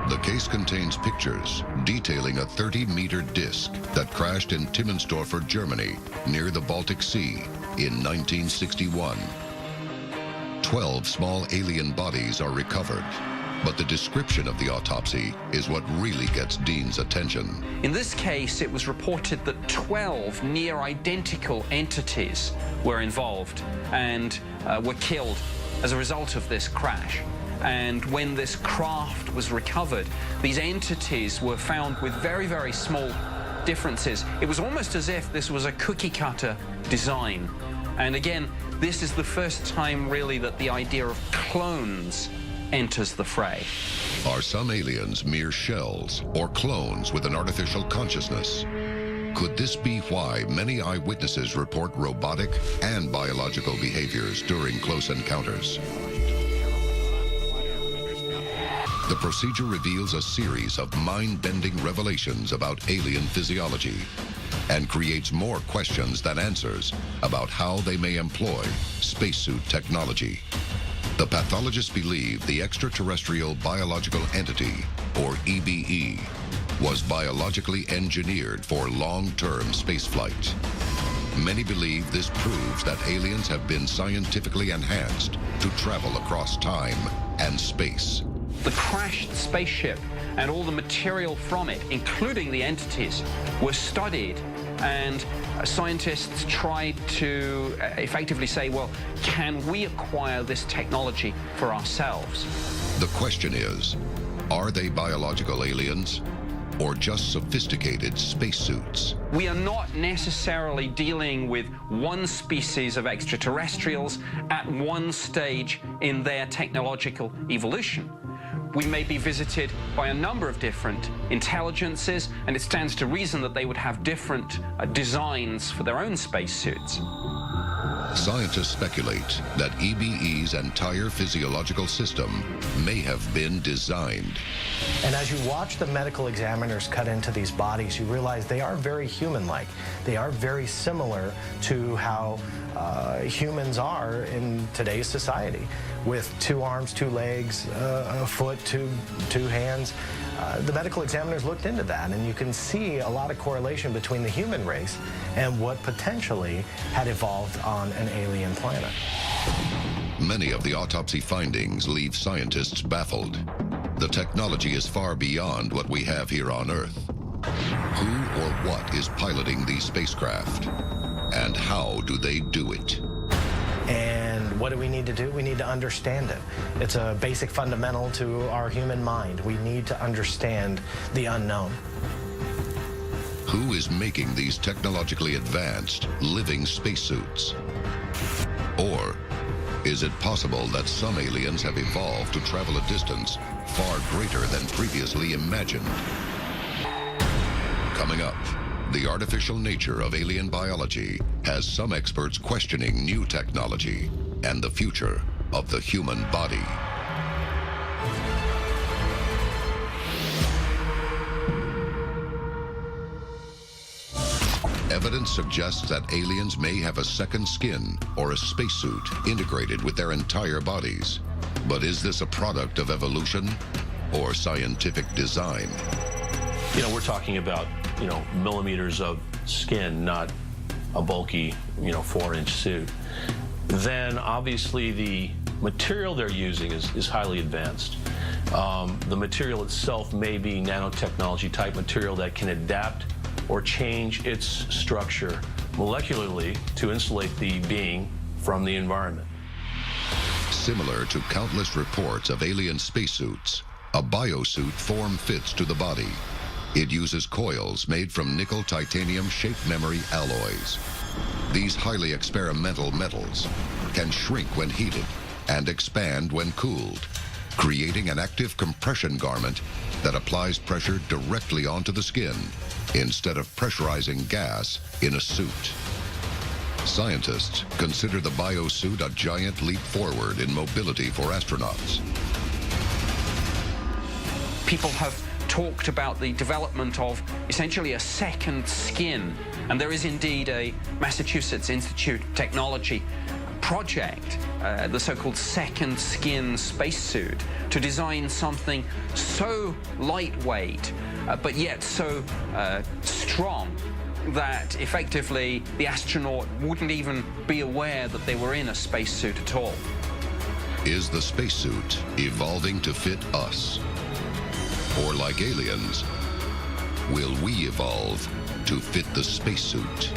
The case contains pictures detailing a 30-meter disc that crashed in Timmensdorfer, Germany, near the Baltic Sea in 1961. 12 small alien bodies are recovered, but the description of the autopsy is what really gets Dean's attention. In this case, it was reported that 12 near-identical entities were involved and were killed as a result of this crash. And when this craft was recovered, these entities were found with very, very small differences. It was almost as if this was a cookie-cutter design. And again, this is the first time, really, that the idea of clones enters the fray. Are some aliens mere shells or clones with an artificial consciousness? Could this be why many eyewitnesses report robotic and biological behaviors during close encounters? The procedure reveals a series of mind-bending revelations about alien physiology and creates more questions than answers about how they may employ spacesuit technology. The pathologists believe the extraterrestrial biological entity, or EBE, was biologically engineered for long-term spaceflight. Many believe this proves that aliens have been scientifically enhanced to travel across time and space. The crashed spaceship and all the material from it, including the entities, were studied, and scientists tried to effectively say, well, can we acquire this technology for ourselves? The question is, are they biological aliens or just sophisticated spacesuits? We are not necessarily dealing with one species of extraterrestrials at one stage in their technological evolution. We may be visited by a number of different intelligences, and it stands to reason that they would have different designs for their own spacesuits. Scientists speculate that EBE's entire physiological system may have been designed. And as you watch the medical examiners cut into these bodies, you realize they are very human-like. They are very similar to how humans are in today's society, with 2 arms, 2 legs, a foot, two hands. The medical examiners looked into that, and you can see a lot of correlation between the human race and what potentially had evolved on an alien planet. Many of the autopsy findings leave scientists baffled. The technology is far beyond what we have here on Earth. Who or what is piloting these spacecraft? And how do they do it? And what do we need to do? We need to understand it. It's a basic fundamental to our human mind. We need to understand the unknown. Who is making these technologically advanced, living spacesuits? Or is it possible that some aliens have evolved to travel a distance far greater than previously imagined? Coming up, the artificial nature of alien biology has some experts questioning new technology and the future of the human body. Evidence suggests that aliens may have a second skin or a spacesuit integrated with their entire bodies. But is this a product of evolution or scientific design? You know, we're talking about, millimeters of skin, not a bulky, 4-inch suit. Then obviously the material they're using is highly advanced. The material itself may be nanotechnology type material that can adapt or change its structure molecularly to insulate the being from the environment. Similar to countless reports of alien spacesuits, a biosuit form-fits to the body. It uses coils made from nickel-titanium shape memory alloys. These highly experimental metals can shrink when heated and expand when cooled, creating an active compression garment that applies pressure directly onto the skin instead of pressurizing gas in a suit. Scientists consider the biosuit a giant leap forward in mobility for astronauts. People have talked about the development of essentially a second skin, and there is indeed a Massachusetts Institute of Technology project, the so-called second skin spacesuit, to design something so lightweight, but yet so strong that effectively the astronaut wouldn't even be aware that they were in a spacesuit at all. Is the spacesuit evolving to fit us? Or like aliens, will we evolve to fit the spacesuit?